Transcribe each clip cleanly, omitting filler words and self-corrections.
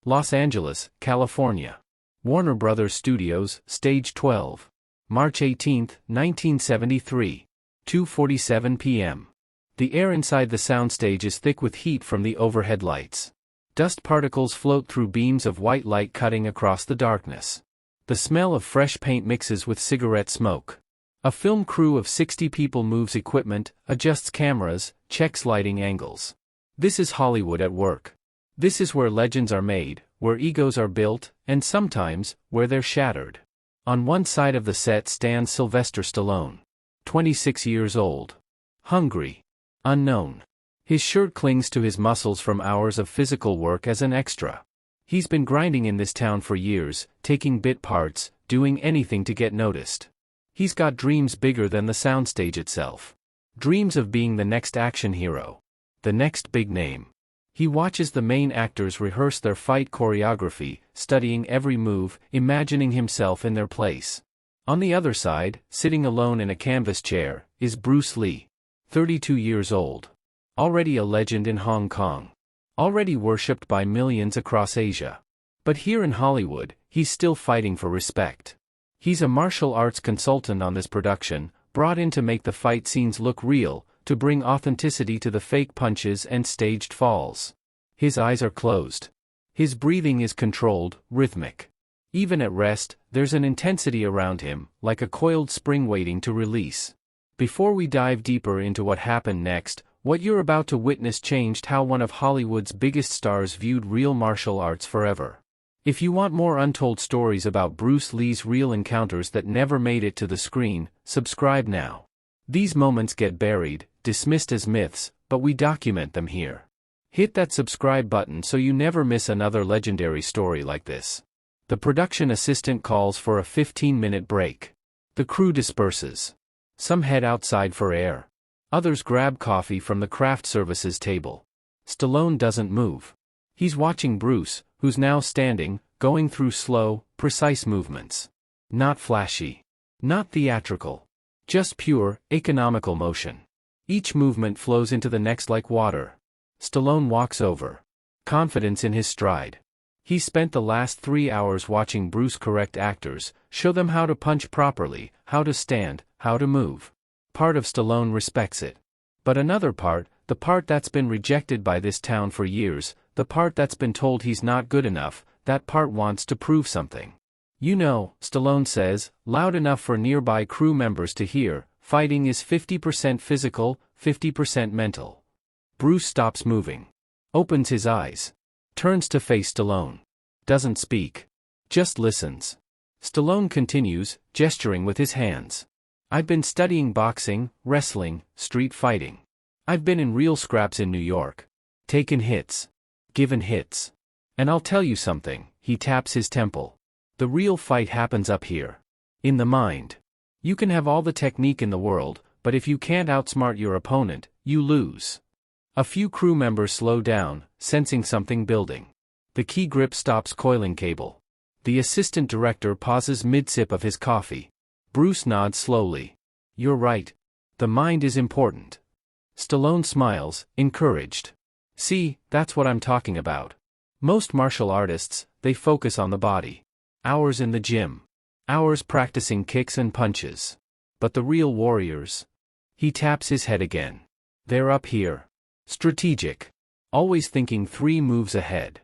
Los Angeles, California. Warner Brothers Studios, Stage 12. March 18, 1973. 2:47 p.m. The air inside the soundstage is thick with heat from the overhead lights. Dust particles float through beams of white light cutting across the darkness. The smell of fresh paint mixes with cigarette smoke. A film crew of 60 people moves equipment, adjusts cameras, checks lighting angles. This is Hollywood at work. This is where legends are made, where egos are built, and sometimes, where they're shattered. On one side of the set stands Sylvester Stallone. 26 years old. Hungry. Unknown. His shirt clings to his muscles from hours of physical work as an extra. He's been grinding in this town for years, taking bit parts, doing anything to get noticed. He's got dreams bigger than the soundstage itself. Dreams of being the next action hero. The next big name. He watches the main actors rehearse their fight choreography, studying every move, imagining himself in their place. On the other side, sitting alone in a canvas chair, is Bruce Lee. 32 years old. Already a legend in Hong Kong. Already worshipped by millions across Asia. But here in Hollywood, he's still fighting for respect. He's a martial arts consultant on this production, brought in to make the fight scenes look real, to bring authenticity to the fake punches and staged falls. His eyes are closed. His breathing is controlled, rhythmic. Even at rest, there's an intensity around him, like a coiled spring waiting to release. Before we dive deeper into what happened next, what you're about to witness changed how one of Hollywood's biggest stars viewed real martial arts forever. If you want more untold stories about Bruce Lee's real encounters that never made it to the screen, subscribe now. These moments get buried, dismissed as myths, but we document them here. Hit that subscribe button so you never miss another legendary story like this. The production assistant calls for a 15-minute break. The crew disperses. Some head outside for air. Others grab coffee from the craft services table. Stallone doesn't move. He's watching Bruce, who's now standing, going through slow, precise movements. Not flashy. Not theatrical. Just pure, economical motion. Each movement flows into the next like water. Stallone walks over. Confidence in his stride. He spent the last 3 hours watching Bruce correct actors, show them how to punch properly, how to stand, how to move. Part of Stallone respects it. But another part, the part that's been rejected by this town for years, the part that's been told he's not good enough, that part wants to prove something. You know, Stallone says, loud enough for nearby crew members to hear, fighting is 50% physical, 50% mental. Bruce stops moving. Opens his eyes. Turns to face Stallone. Doesn't speak. Just listens. Stallone continues, gesturing with his hands. I've been studying boxing, wrestling, street fighting. I've been in real scraps in New York. Taken hits. Given hits. And I'll tell you something, he taps his temple. The real fight happens up here. In the mind. You can have all the technique in the world, but if you can't outsmart your opponent, you lose. A few crew members slow down, sensing something building. The key grip stops coiling cable. The assistant director pauses mid-sip of his coffee. Bruce nods slowly. You're right. The mind is important. Stallone smiles, encouraged. See, that's what I'm talking about. Most martial artists, they focus on the body. Hours in the gym. Hours practicing kicks and punches. But the real warriors. He taps his head again. They're up here. Strategic. Always thinking 3 moves ahead.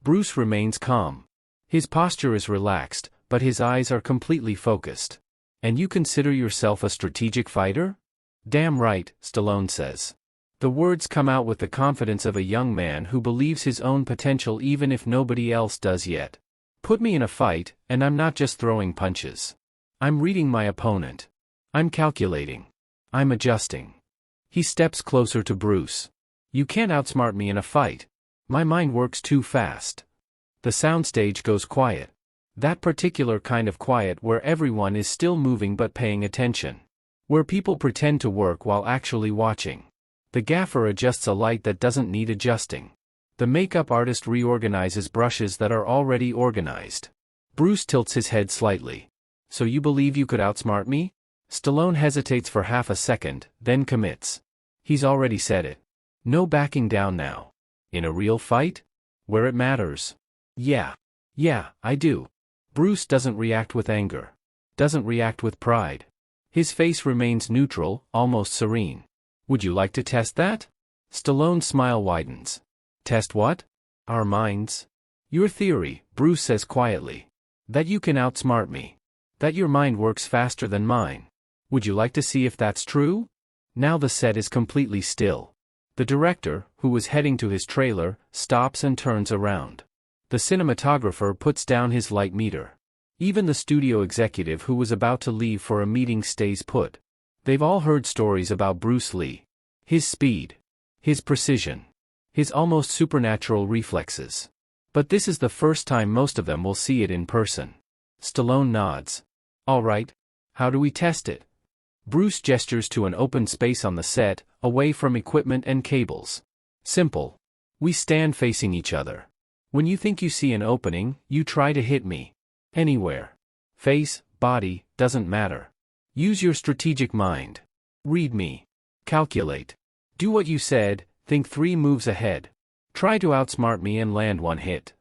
Bruce remains calm. His posture is relaxed, but his eyes are completely focused. And you consider yourself a strategic fighter? Damn right, Stallone says. The words come out with the confidence of a young man who believes his own potential even if nobody else does yet. Put me in a fight, and I'm not just throwing punches. I'm reading my opponent. I'm calculating. I'm adjusting. He steps closer to Bruce. You can't outsmart me in a fight. My mind works too fast. The soundstage goes quiet. That particular kind of quiet where everyone is still moving but paying attention. Where people pretend to work while actually watching. The gaffer adjusts a light that doesn't need adjusting. The makeup artist reorganizes brushes that are already organized. Bruce tilts his head slightly. So you believe you could outsmart me? Stallone hesitates for half a second, then commits. He's already said it. No backing down now. In a real fight? Where it matters. Yeah. Yeah, I do. Bruce doesn't react with anger. Doesn't react with pride. His face remains neutral, almost serene. Would you like to test that? Stallone's smile widens. Test what? Our minds. Your theory, Bruce says quietly. That you can outsmart me. That your mind works faster than mine. Would you like to see if that's true? Now the set is completely still. The director, who was heading to his trailer, stops and turns around. The cinematographer puts down his light meter. Even the studio executive who was about to leave for a meeting stays put. They've all heard stories about Bruce Lee. His speed. His precision. His almost supernatural reflexes. But this is the first time most of them will see it in person. Stallone nods. All right. How do we test it? Bruce gestures to an open space on the set, away from equipment and cables. Simple. We stand facing each other. When you think you see an opening, you try to hit me. Anywhere. Face, body, doesn't matter. Use your strategic mind. Read me. Calculate. Do what you said, think 3 moves ahead. Try to outsmart me and land 1 hit.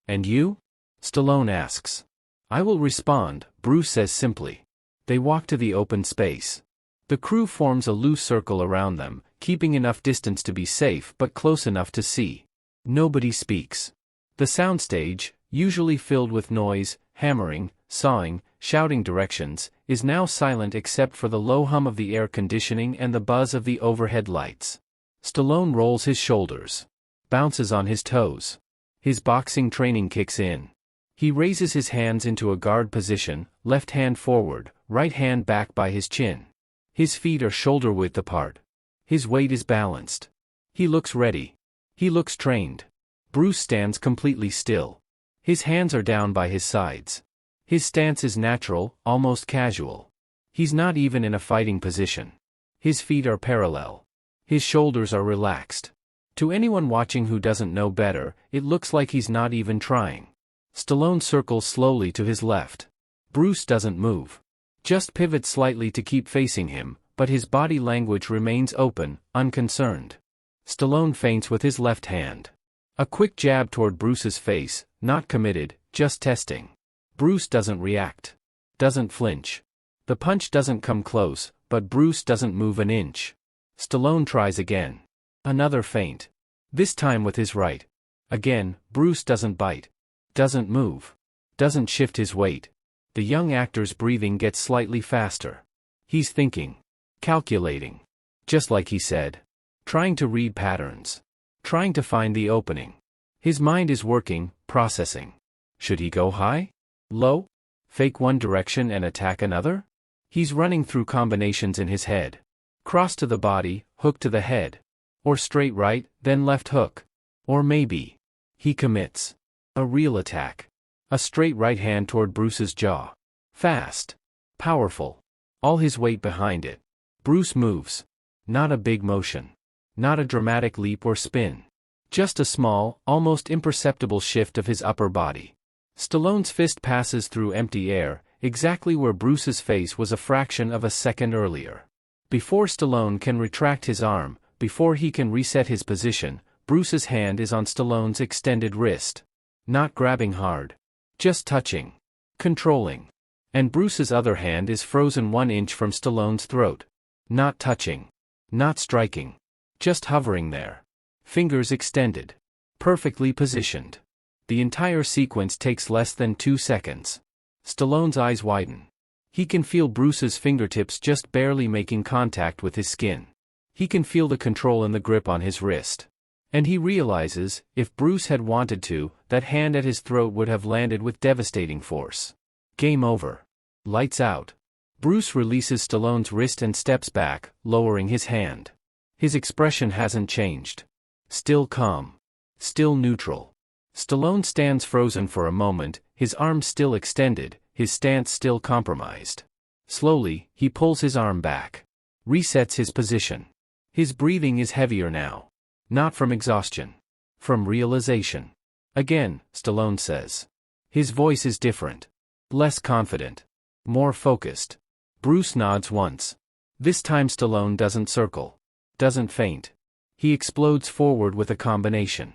And you? Stallone asks. I will respond, Bruce says simply. They walk to the open space. The crew forms a loose circle around them, keeping enough distance to be safe but close enough to see. Nobody speaks. The soundstage, usually filled with noise, hammering, sawing, shouting directions, is now silent except for the low hum of the air conditioning and the buzz of the overhead lights. Stallone rolls his shoulders. Bounces on his toes. His boxing training kicks in. He raises his hands into a guard position, left hand forward, right hand back by his chin. His feet are shoulder-width apart. His weight is balanced. He looks ready. He looks trained. Bruce stands completely still. His hands are down by his sides. His stance is natural, almost casual. He's not even in a fighting position. His feet are parallel. His shoulders are relaxed. To anyone watching who doesn't know better, it looks like he's not even trying. Stallone circles slowly to his left. Bruce doesn't move. Just pivots slightly to keep facing him, but his body language remains open, unconcerned. Stallone feints with his left hand. A quick jab toward Bruce's face, not committed, just testing. Bruce doesn't react. Doesn't flinch. The punch doesn't come close, but Bruce doesn't move an inch. Stallone tries again. Another feint. This time with his right. Again, Bruce doesn't bite. Doesn't move. Doesn't shift his weight. The young actor's breathing gets slightly faster. He's thinking. Calculating. Just like he said. Trying to read patterns. Trying to find the opening. His mind is working, processing. Should he go high? Low? Fake one direction and attack another? He's running through combinations in his head. Cross to the body, hook to the head. Or straight right, then left hook. Or maybe. He commits. A real attack. A straight right hand toward Bruce's jaw. Fast. Powerful. All his weight behind it. Bruce moves. Not a big motion. Not a dramatic leap or spin. Just a small, almost imperceptible shift of his upper body. Stallone's fist passes through empty air, exactly where Bruce's face was a fraction of a second earlier. Before Stallone can retract his arm, before he can reset his position, Bruce's hand is on Stallone's extended wrist. Not grabbing hard. Just touching. Controlling. And Bruce's other hand is frozen 1 inch from Stallone's throat. Not touching. Not striking. Just hovering there. Fingers extended. Perfectly positioned. The entire sequence takes less than 2 seconds. Stallone's eyes widen. He can feel Bruce's fingertips just barely making contact with his skin. He can feel the control in the grip on his wrist. And he realizes, if Bruce had wanted to, that hand at his throat would have landed with devastating force. Game over. Lights out. Bruce releases Stallone's wrist and steps back, lowering his hand. His expression hasn't changed. Still calm. Still neutral. Stallone stands frozen for a moment, his arms still extended, his stance still compromised. Slowly, he pulls his arm back. Resets his position. His breathing is heavier now. Not from exhaustion. From realization. Again, Stallone says. His voice is different. Less confident. More focused. Bruce nods once. This time Stallone doesn't circle. Doesn't feint. He explodes forward with a combination.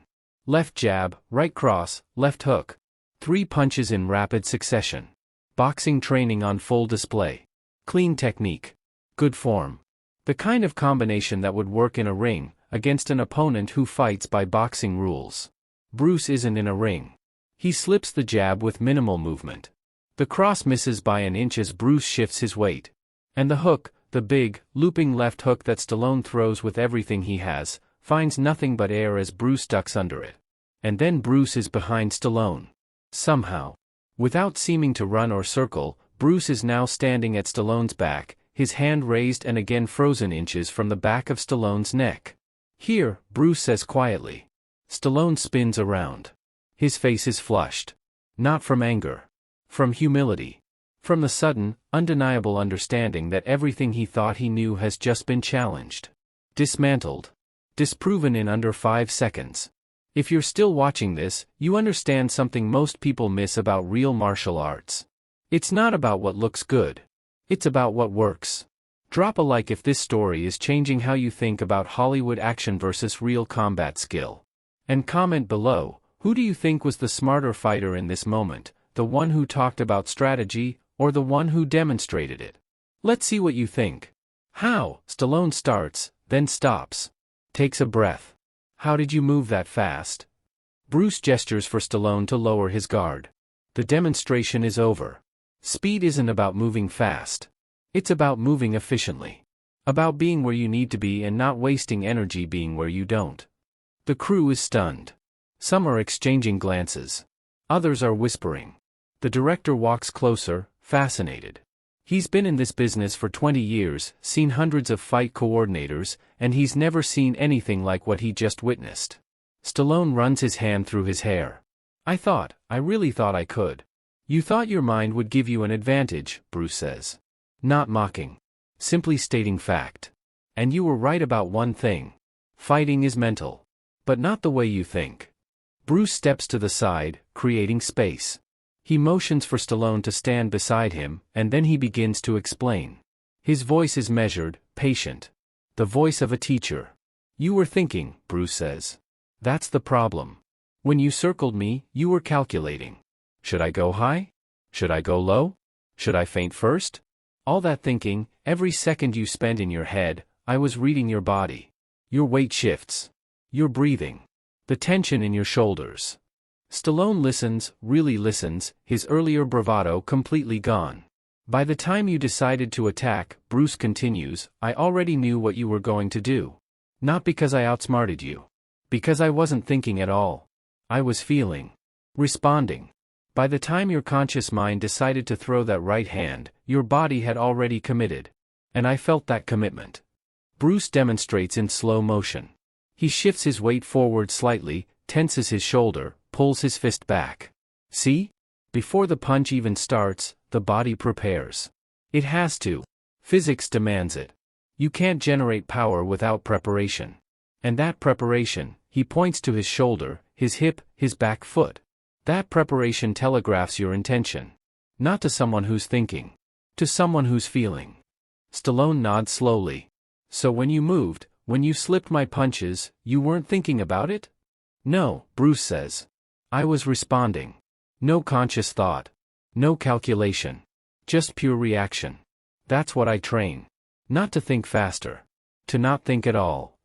Left jab, right cross, left hook. 3 punches in rapid succession. Boxing training on full display. Clean technique. Good form. The kind of combination that would work in a ring, against an opponent who fights by boxing rules. Bruce isn't in a ring. He slips the jab with minimal movement. The cross misses by an inch as Bruce shifts his weight. And the hook, the big, looping left hook that Stallone throws with everything he has, finds nothing but air as Bruce ducks under it. And then Bruce is behind Stallone. Somehow. Without seeming to run or circle, Bruce is now standing at Stallone's back, his hand raised and again frozen inches from the back of Stallone's neck. "Here," Bruce says quietly. Stallone spins around. His face is flushed. Not from anger. From humility. From the sudden, undeniable understanding that everything he thought he knew has just been challenged. Dismantled. Disproven in under 5 seconds. If you're still watching this, you understand something most people miss about real martial arts. It's not about what looks good. It's about what works. Drop a like if this story is changing how you think about Hollywood action versus real combat skill. And comment below, who do you think was the smarter fighter in this moment, the one who talked about strategy, or the one who demonstrated it? Let's see what you think. How? Stallone starts, then stops. Takes a breath. How did you move that fast? Bruce gestures for Stallone to lower his guard. The demonstration is over. Speed isn't about moving fast. It's about moving efficiently. About being where you need to be and not wasting energy being where you don't. The crew is stunned. Some are exchanging glances. Others are whispering. The director walks closer, fascinated. He's been in this business for 20 years, seen hundreds of fight coordinators, and he's never seen anything like what he just witnessed. Stallone runs his hand through his hair. I really thought I could. You thought your mind would give you an advantage, Bruce says. Not mocking. Simply stating fact. And you were right about one thing. Fighting is mental. But not the way you think. Bruce steps to the side, creating space. He motions for Stallone to stand beside him, and then he begins to explain. His voice is measured, patient. The voice of a teacher. You were thinking, Bruce says. That's the problem. When you circled me, you were calculating. Should I go high? Should I go low? Should I feint first? All that thinking, every second you spend in your head, I was reading your body. Your weight shifts. Your breathing. The tension in your shoulders. Stallone listens, really listens, his earlier bravado completely gone. By the time you decided to attack, Bruce continues, I already knew what you were going to do. Not because I outsmarted you. Because I wasn't thinking at all. I was feeling. Responding. By the time your conscious mind decided to throw that right hand, your body had already committed. And I felt that commitment. Bruce demonstrates in slow motion. He shifts his weight forward slightly, tenses his shoulder, pulls his fist back. See? Before the punch even starts, the body prepares. It has to. Physics demands it. You can't generate power without preparation. And that preparation, he points to his shoulder, his hip, his back foot. That preparation telegraphs your intention. Not to someone who's thinking. To someone who's feeling. Stallone nods slowly. So when you moved, when you slipped my punches, you weren't thinking about it? No, Bruce says. I was responding. No conscious thought. No calculation. Just pure reaction. That's what I train. Not to think faster. To not think at all.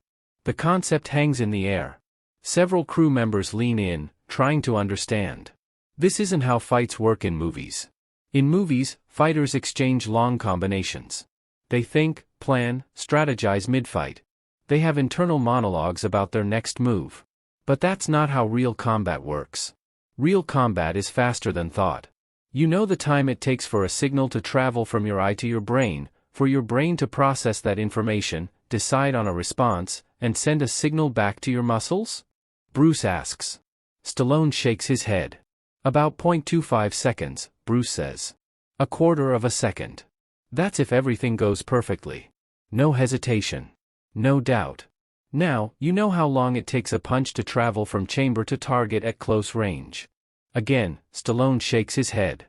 The concept hangs in the air. Several crew members lean in, trying to understand. This isn't how fights work in movies. In movies, fighters exchange long combinations. They think, plan, strategize mid-fight. They have internal monologues about their next move. But that's not how real combat works. Real combat is faster than thought. You know the time it takes for a signal to travel from your eye to your brain, for your brain to process that information, decide on a response, and send a signal back to your muscles? Bruce asks. Stallone shakes his head. About 0.25 seconds, Bruce says. A quarter of a second. That's if everything goes perfectly. No hesitation. No doubt. Now, you know how long it takes a punch to travel from chamber to target at close range. Again, Stallone shakes his head.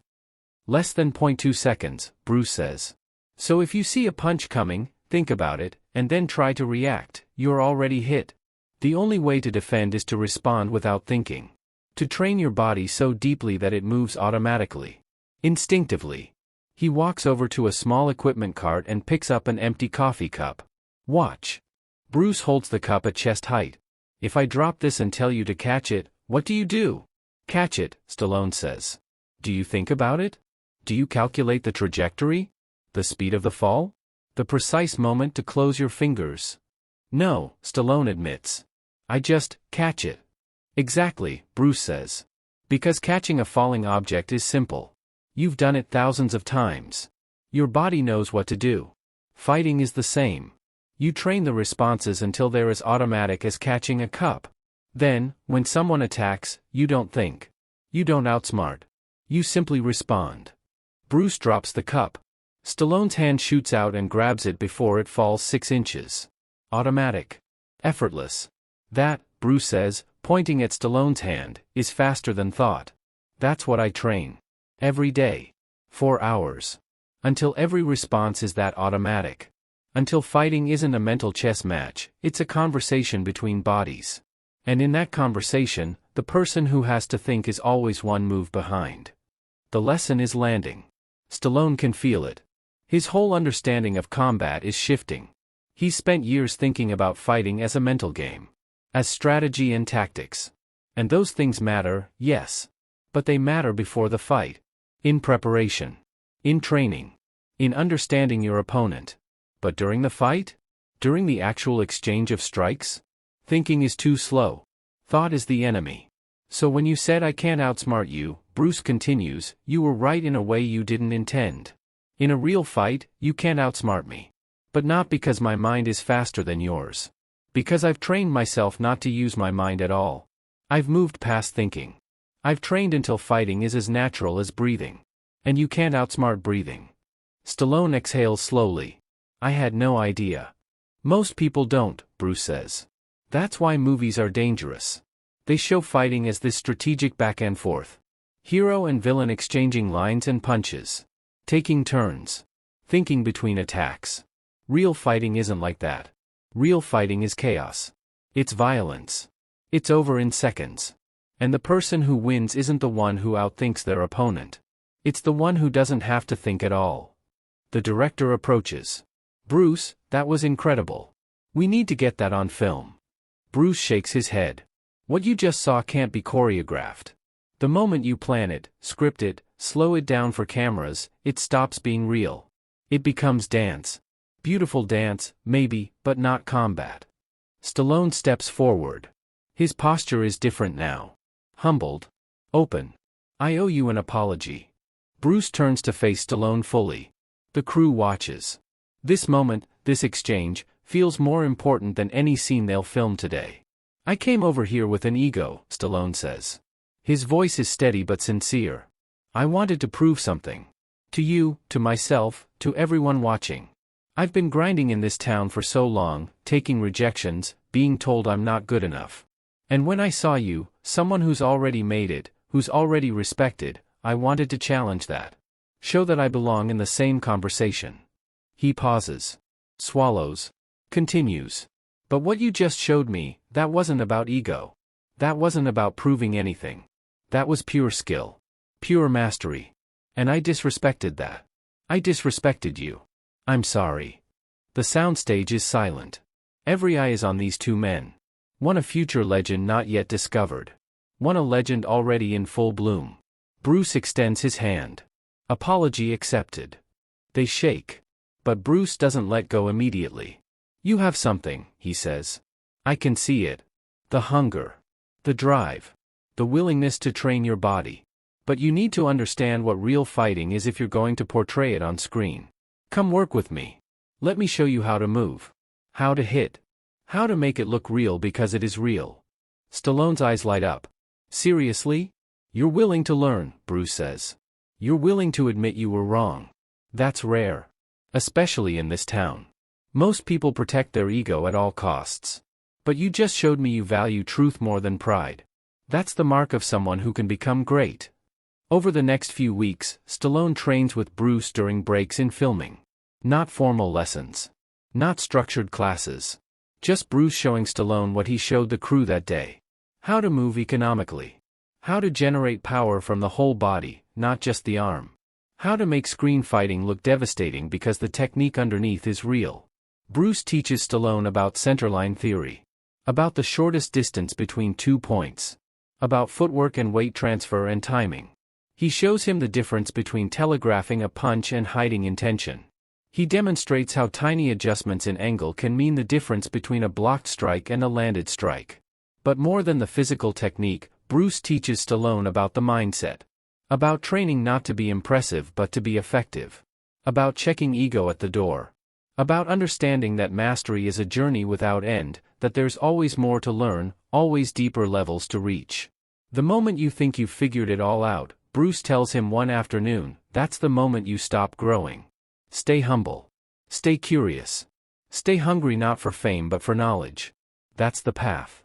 Less than 0.2 seconds, Bruce says. So if you see a punch coming, think about it, and then try to react, you're already hit. The only way to defend is to respond without thinking. To train your body so deeply that it moves automatically. Instinctively. He walks over to a small equipment cart and picks up an empty coffee cup. Watch. Bruce holds the cup at chest height. If I drop this and tell you to catch it, what do you do? Catch it, Stallone says. Do you think about it? Do you calculate the trajectory? The speed of the fall? The precise moment to close your fingers? No, Stallone admits. I just catch it. Exactly, Bruce says. Because catching a falling object is simple. You've done it thousands of times. Your body knows what to do. Fighting is the same. You train the responses until they're as automatic as catching a cup. Then, when someone attacks, you don't think. You don't outsmart. You simply respond. Bruce drops the cup. Stallone's hand shoots out and grabs it before it falls 6 inches. Automatic. Effortless. That, Bruce says, pointing at Stallone's hand, is faster than thought. That's what I train. Every day. 4 hours. Until every response is that automatic. Until fighting isn't a mental chess match, it's a conversation between bodies. And in that conversation, the person who has to think is always one move behind. The lesson is landing. Stallone can feel it. His whole understanding of combat is shifting. He's spent years thinking about fighting as a mental game. As strategy and tactics. And those things matter, yes. But they matter before the fight. In preparation. In training. In understanding your opponent. But during the fight? During the actual exchange of strikes? Thinking is too slow. Thought is the enemy. So when you said I can't outsmart you, Bruce continues, you were right in a way you didn't intend. In a real fight, you can't outsmart me. But not because my mind is faster than yours. Because I've trained myself not to use my mind at all. I've moved past thinking. I've trained until fighting is as natural as breathing. And you can't outsmart breathing. Stallone exhales slowly. I had no idea. Most people don't, Bruce says. That's why movies are dangerous. They show fighting as this strategic back and forth. Hero and villain exchanging lines and punches. Taking turns. Thinking between attacks. Real fighting isn't like that. Real fighting is chaos. It's violence. It's over in seconds. And the person who wins isn't the one who outthinks their opponent. It's the one who doesn't have to think at all. The director approaches. Bruce, that was incredible. We need to get that on film. Bruce shakes his head. What you just saw can't be choreographed. The moment you plan it, script it, slow it down for cameras, it stops being real. It becomes dance. Beautiful dance, maybe, but not combat. Stallone steps forward. His posture is different now. Humbled. Open. I owe you an apology. Bruce turns to face Stallone fully. The crew watches. This moment, this exchange, feels more important than any scene they'll film today. I came over here with an ego, Stallone says. His voice is steady but sincere. I wanted to prove something. To you, to myself, to everyone watching. I've been grinding in this town for so long, taking rejections, being told I'm not good enough. And when I saw you, someone who's already made it, who's already respected, I wanted to challenge that. Show that I belong in the same conversation. He pauses. Swallows. Continues. But what you just showed me, that wasn't about ego. That wasn't about proving anything. That was pure skill. Pure mastery. And I disrespected that. I disrespected you. I'm sorry. The soundstage is silent. Every eye is on these two men. One a future legend not yet discovered. One a legend already in full bloom. Bruce extends his hand. Apology accepted. They shake. But Bruce doesn't let go immediately. You have something, he says. I can see it. The hunger. The drive. The willingness to train your body. But you need to understand what real fighting is if you're going to portray it on screen. Come work with me. Let me show you how to move. How to hit. How to make it look real because it is real. Stallone's eyes light up. Seriously? You're willing to learn, Bruce says. You're willing to admit you were wrong. That's rare. Especially in this town. Most people protect their ego at all costs. But you just showed me you value truth more than pride. That's the mark of someone who can become great. Over the next few weeks, Stallone trains with Bruce during breaks in filming. Not formal lessons. Not structured classes. Just Bruce showing Stallone what he showed the crew that day. How to move economically. How to generate power from the whole body, not just the arm. How to make screen fighting look devastating because the technique underneath is real. Bruce teaches Stallone about centerline theory. About the shortest distance between 2 points. About footwork and weight transfer and timing. He shows him the difference between telegraphing a punch and hiding intention. He demonstrates how tiny adjustments in angle can mean the difference between a blocked strike and a landed strike. But more than the physical technique, Bruce teaches Stallone about the mindset. About training not to be impressive but to be effective. About checking ego at the door. About understanding that mastery is a journey without end, that there's always more to learn, always deeper levels to reach. The moment you think you've figured it all out, Bruce tells him one afternoon, that's the moment you stop growing. Stay humble. Stay curious. Stay hungry not for fame but for knowledge. That's the path.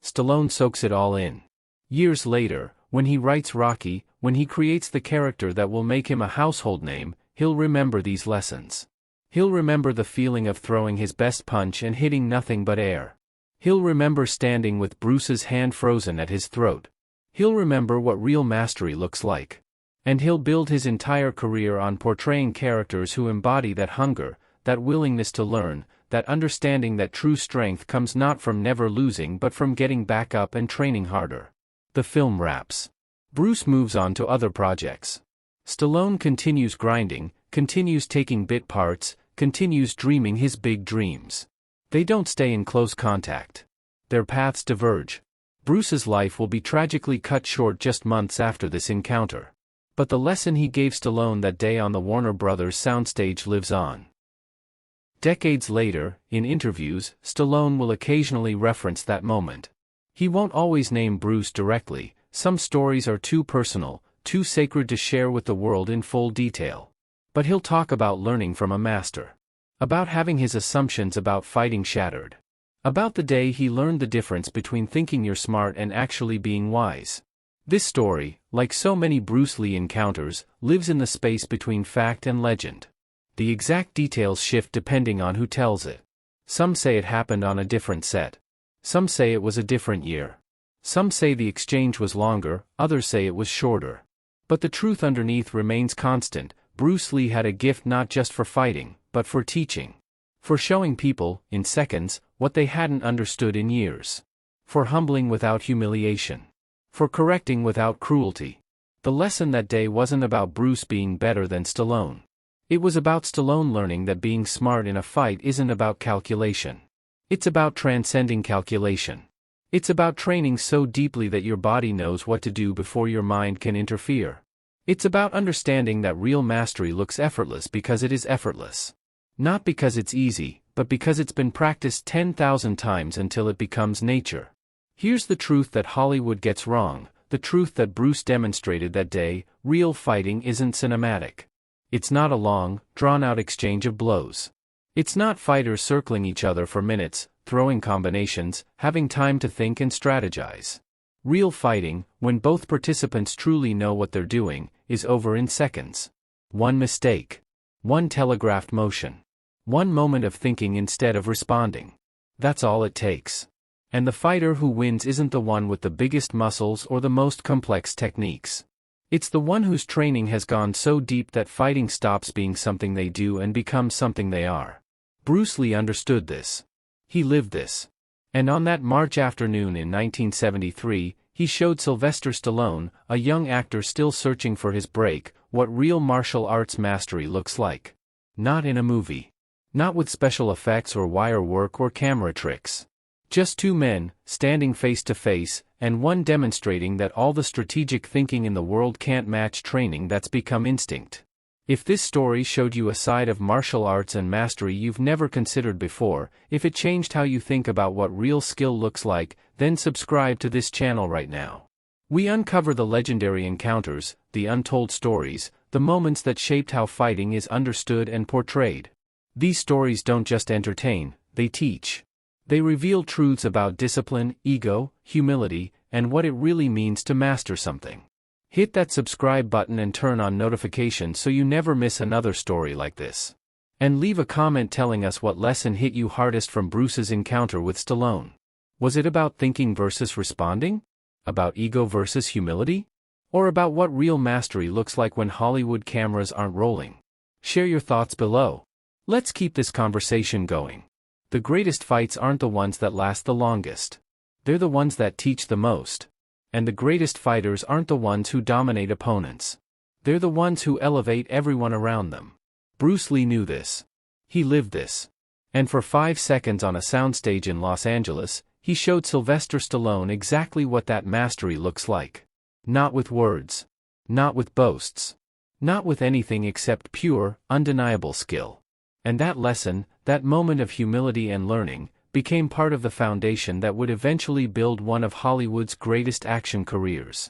Stallone soaks it all in. Years later, when he writes Rocky, when he creates the character that will make him a household name, he'll remember these lessons. He'll remember the feeling of throwing his best punch and hitting nothing but air. He'll remember standing with Bruce's hand frozen at his throat. He'll remember what real mastery looks like. And he'll build his entire career on portraying characters who embody that hunger, that willingness to learn, that understanding that true strength comes not from never losing but from getting back up and training harder. The film wraps. Bruce moves on to other projects. Stallone continues grinding, continues taking bit parts, continues dreaming his big dreams. They don't stay in close contact. Their paths diverge. Bruce's life will be tragically cut short just months after this encounter. But the lesson he gave Stallone that day on the Warner Brothers soundstage lives on. Decades later, in interviews, Stallone will occasionally reference that moment. He won't always name Bruce directly. Some stories are too personal, too sacred to share with the world in full detail. But he'll talk about learning from a master. About having his assumptions about fighting shattered. About the day he learned the difference between thinking you're smart and actually being wise. This story, like so many Bruce Lee encounters, lives in the space between fact and legend. The exact details shift depending on who tells it. Some say it happened on a different set. Some say it was a different year. Some say the exchange was longer, others say it was shorter. But the truth underneath remains constant. Bruce Lee had a gift not just for fighting, but for teaching. For showing people, in seconds, what they hadn't understood in years. For humbling without humiliation. For correcting without cruelty. The lesson that day wasn't about Bruce being better than Stallone. It was about Stallone learning that being smart in a fight isn't about calculation. It's about transcending calculation. It's about training so deeply that your body knows what to do before your mind can interfere. It's about understanding that real mastery looks effortless because it is effortless. Not because it's easy, but because it's been practiced 10,000 times until it becomes nature. Here's the truth that Hollywood gets wrong, the truth that Bruce demonstrated that day: real fighting isn't cinematic. It's not a long, drawn-out exchange of blows. It's not fighters circling each other for minutes, throwing combinations, having time to think and strategize. Real fighting, when both participants truly know what they're doing, is over in seconds. One mistake. One telegraphed motion. One moment of thinking instead of responding. That's all it takes. And the fighter who wins isn't the one with the biggest muscles or the most complex techniques. It's the one whose training has gone so deep that fighting stops being something they do and becomes something they are. Bruce Lee understood this. He lived this. And on that March afternoon in 1973, he showed Sylvester Stallone, a young actor still searching for his break, what real martial arts mastery looks like. Not in a movie. Not with special effects or wire work or camera tricks. Just two men, standing face to face, and one demonstrating that all the strategic thinking in the world can't match training that's become instinct. If this story showed you a side of martial arts and mastery you've never considered before, if it changed how you think about what real skill looks like, then subscribe to this channel right now. We uncover the legendary encounters, the untold stories, the moments that shaped how fighting is understood and portrayed. These stories don't just entertain, they teach. They reveal truths about discipline, ego, humility, and what it really means to master something. Hit that subscribe button and turn on notifications so you never miss another story like this. And leave a comment telling us what lesson hit you hardest from Bruce's encounter with Stallone. Was it about thinking versus responding? About ego versus humility? Or about what real mastery looks like when Hollywood cameras aren't rolling? Share your thoughts below. Let's keep this conversation going. The greatest fights aren't the ones that last the longest. They're the ones that teach the most. And the greatest fighters aren't the ones who dominate opponents. They're the ones who elevate everyone around them. Bruce Lee knew this. He lived this. And for 5 seconds on a soundstage in Los Angeles, he showed Sylvester Stallone exactly what that mastery looks like. Not with words. Not with boasts. Not with anything except pure, undeniable skill. And that lesson, that moment of humility and learning, became part of the foundation that would eventually build one of Hollywood's greatest action careers.